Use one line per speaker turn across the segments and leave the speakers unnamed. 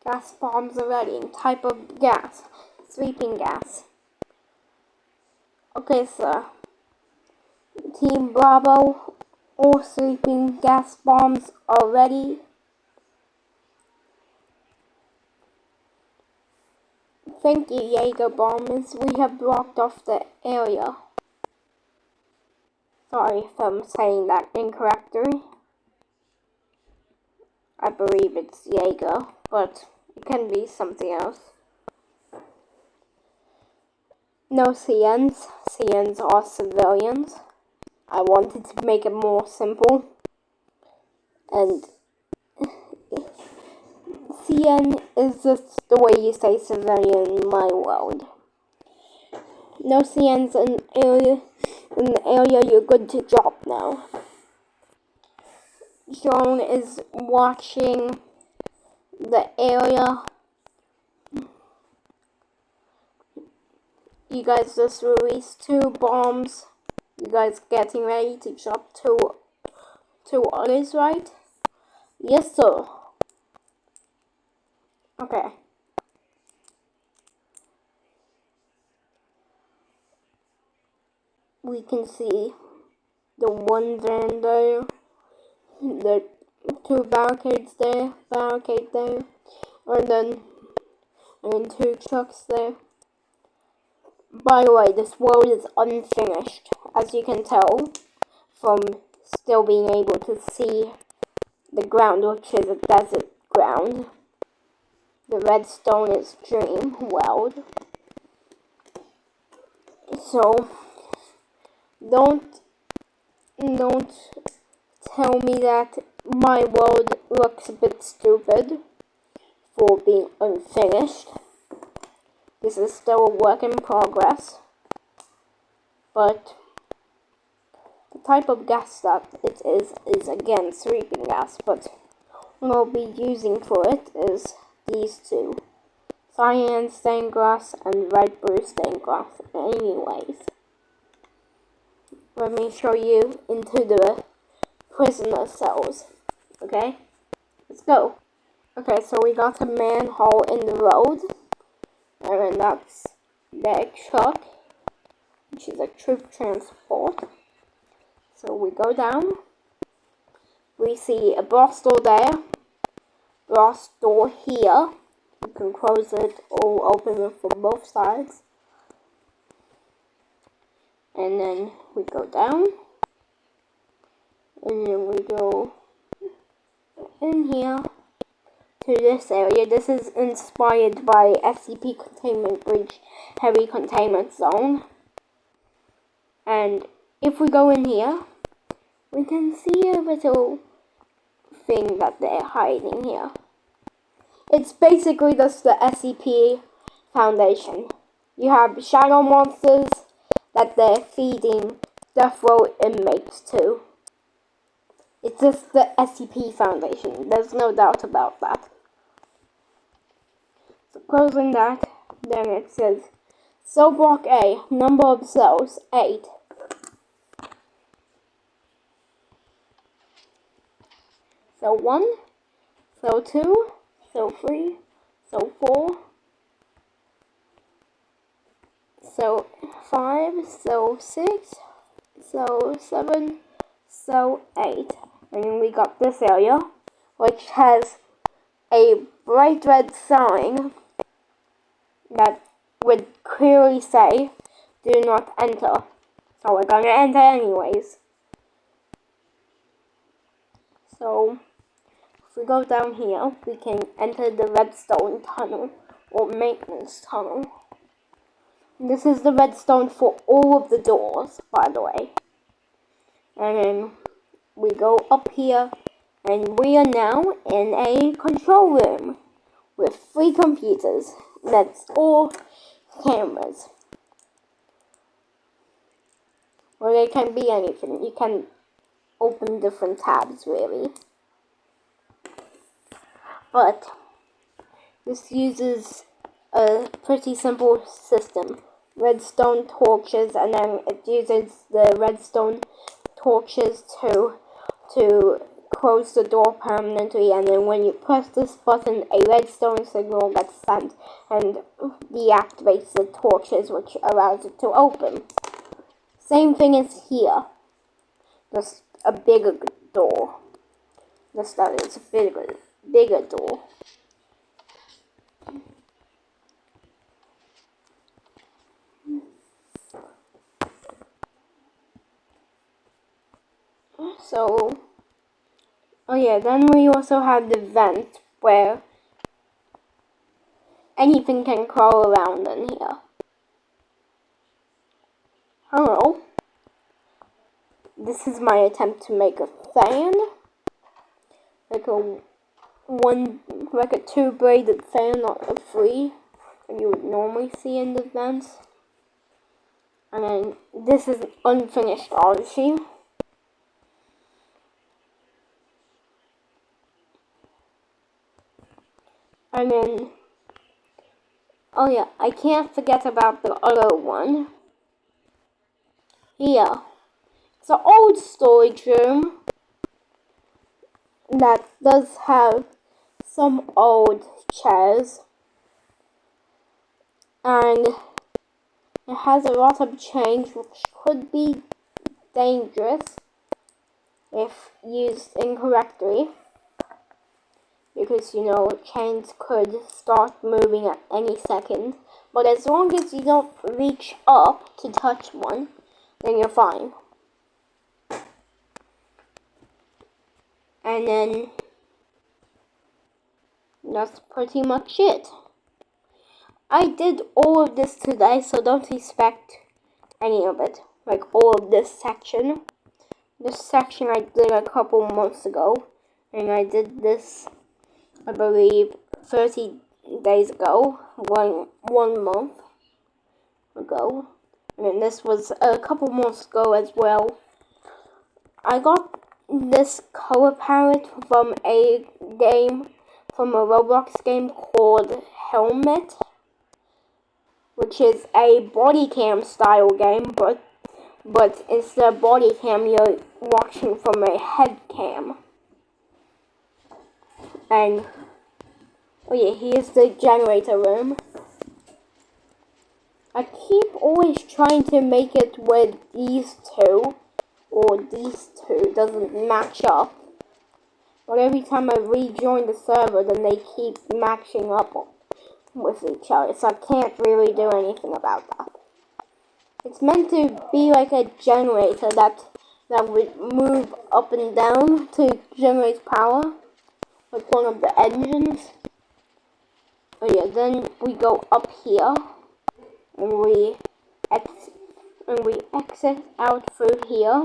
Gas bombs are ready. Type of gas. Sweeping gas. Okay, sir. Team Bravo, all sweeping gas bombs are ready. Thank you, Jaeger bombers. We have blocked off the area. Sorry if I'm saying that incorrectly. I believe it's Jaeger, but it can be something else. No CNs. CNs are civilians. I wanted to make it more simple. And CN is just the way you say civilian in my world. No CNs in the area, you're good to drop now. Drone is watching the area. You guys just released 2 bombs. You guys getting ready to drop two others, right? Yes, sir. Okay. We can see the one there, the 2 barricades there, and then 2 trucks there. By the way, this world is unfinished, as you can tell from still being able to see the ground, which is a desert ground. The redstone is Dream World. So don't tell me that my world looks a bit stupid for being unfinished. This is still a work in progress, but the type of gas that it is again sweeping gas, but what I'll be using for it is these 2. Cyan stained glass and red blue stained glass. Anyways, let me show you into the prisoner cells. Okay, let's go. Okay, so we got a manhole in the road, and then that's their truck, which is a troop transport. So we go down. We see a blast door there, blast door here. You can close it or open it from both sides. And then we go down. And then we go in here to this area. This is inspired by SCP Containment Breach Heavy Containment Zone. And if we go in here, we can see a little thing that they're hiding here. It's basically just the SCP Foundation. You have shadow monsters that they're feeding death row inmates to. It's just the SCP Foundation. There's no doubt about that. So closing that, then it says cell block A, number of cells 8. Cell 1, cell 2, cell 3, cell 4, cell 5, cell 6, cell 7, cell 8. And then we got this area, which has a bright red sign that would clearly say, do not enter. So we're going to enter anyways. So if we go down here, we can enter the redstone tunnel, or maintenance tunnel. This is the redstone for all of the doors, by the way. And then we go up here, and we are now in a control room with 3 computers. That's all cameras. Or they can be anything. You can open different tabs, really. But this uses a pretty simple system. Redstone torches, and then it uses the redstone torches to close the door permanently, and then when you press this button, a redstone signal gets sent and deactivates the torches, which allows it to open. Same thing as here, just a bigger door. Just that it's a bigger door. So, oh yeah, then we also have the vent where anything can crawl around in here. Hello. This is my attempt to make a fan. Like a two-bladed fan, not a three, that you would normally see in the vents. And then this is unfinished Odyssey. And then, oh yeah, I can't forget about the other one. Here. It's an old storage room that does have some old chairs. And it has a lot of change, which could be dangerous if used incorrectly. Because, you know, chains could start moving at any second. But as long as you don't reach up to touch one, then you're fine. And then, that's pretty much it. I did all of this today, so don't expect any of it. Like, all of this section. This section I did a couple months ago. And I did this, I believe, 30 days ago, one month ago, and then this was a couple months ago as well. I got this color palette from a Roblox game called Helmet, which is a body cam style game, but instead of body cam, you're watching from a head cam. And, oh yeah, here's the generator room. I keep always trying to make it where these two doesn't match up. But every time I rejoin the server, then they keep matching up with each other. So I can't really do anything about that. It's meant to be like a generator that would move up and down to generate power. Like one of the engines. Oh yeah, then we go up here. And we exit out through here.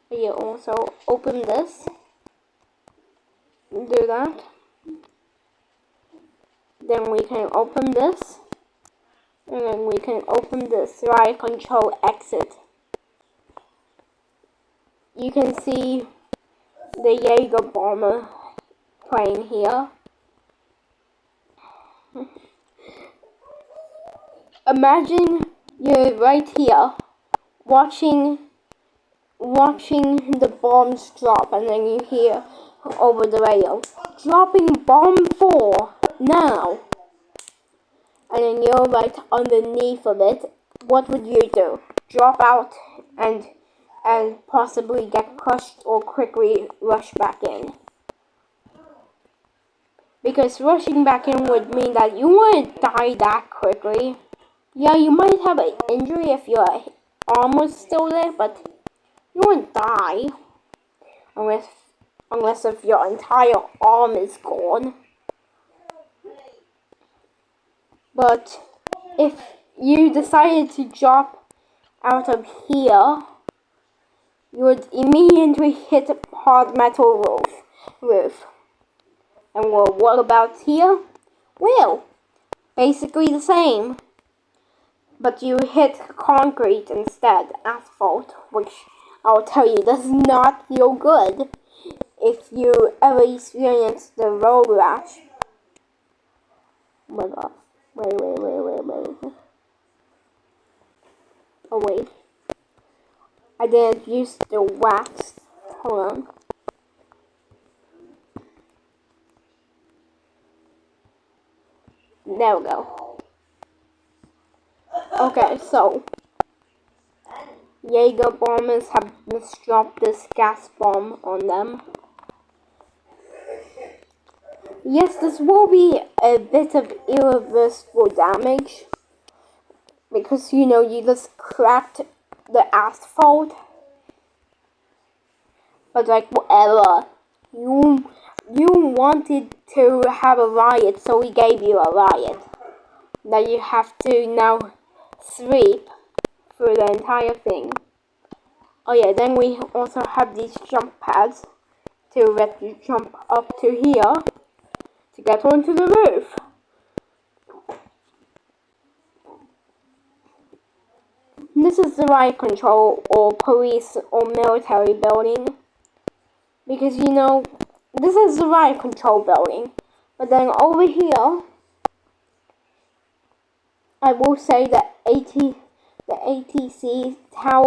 We also open this. Do that. Then we can open this. And then we can open this. So I control exit. You can see the Jaeger bomber playing here. Imagine you're right here, watching the bombs drop, and then you hear over the radio, "Dropping bomb 4 now." And then you're right underneath of it. What would you do? Drop out and possibly get crushed, or quickly rush back in? Because rushing back in would mean that you wouldn't die that quickly. Yeah, you might have an injury if your arm was still there, but you wouldn't die. Unless if your entire arm is gone. But if you decided to drop out of here, you would immediately hit a hard metal roof. And well, what about here? Well, basically the same. But you hit concrete instead, asphalt, which I'll tell you does not feel good if you ever experience the road rash. Oh my god. Wait. Oh wait. I didn't use the wax. Hold on. There we go. Okay, so Jaeger bombers have just dropped this gas bomb on them. Yes, this will be a bit of irreversible damage because you just cracked the asphalt. But like whatever, you wanted to have a riot, so we gave you a riot. Now you have to now sweep through the entire thing. Oh yeah, then we also have these jump pads to let you jump up to here to get onto the roof. This is the riot control or police or military building. Because this is the riot control building. But then over here, I will say the ATC tower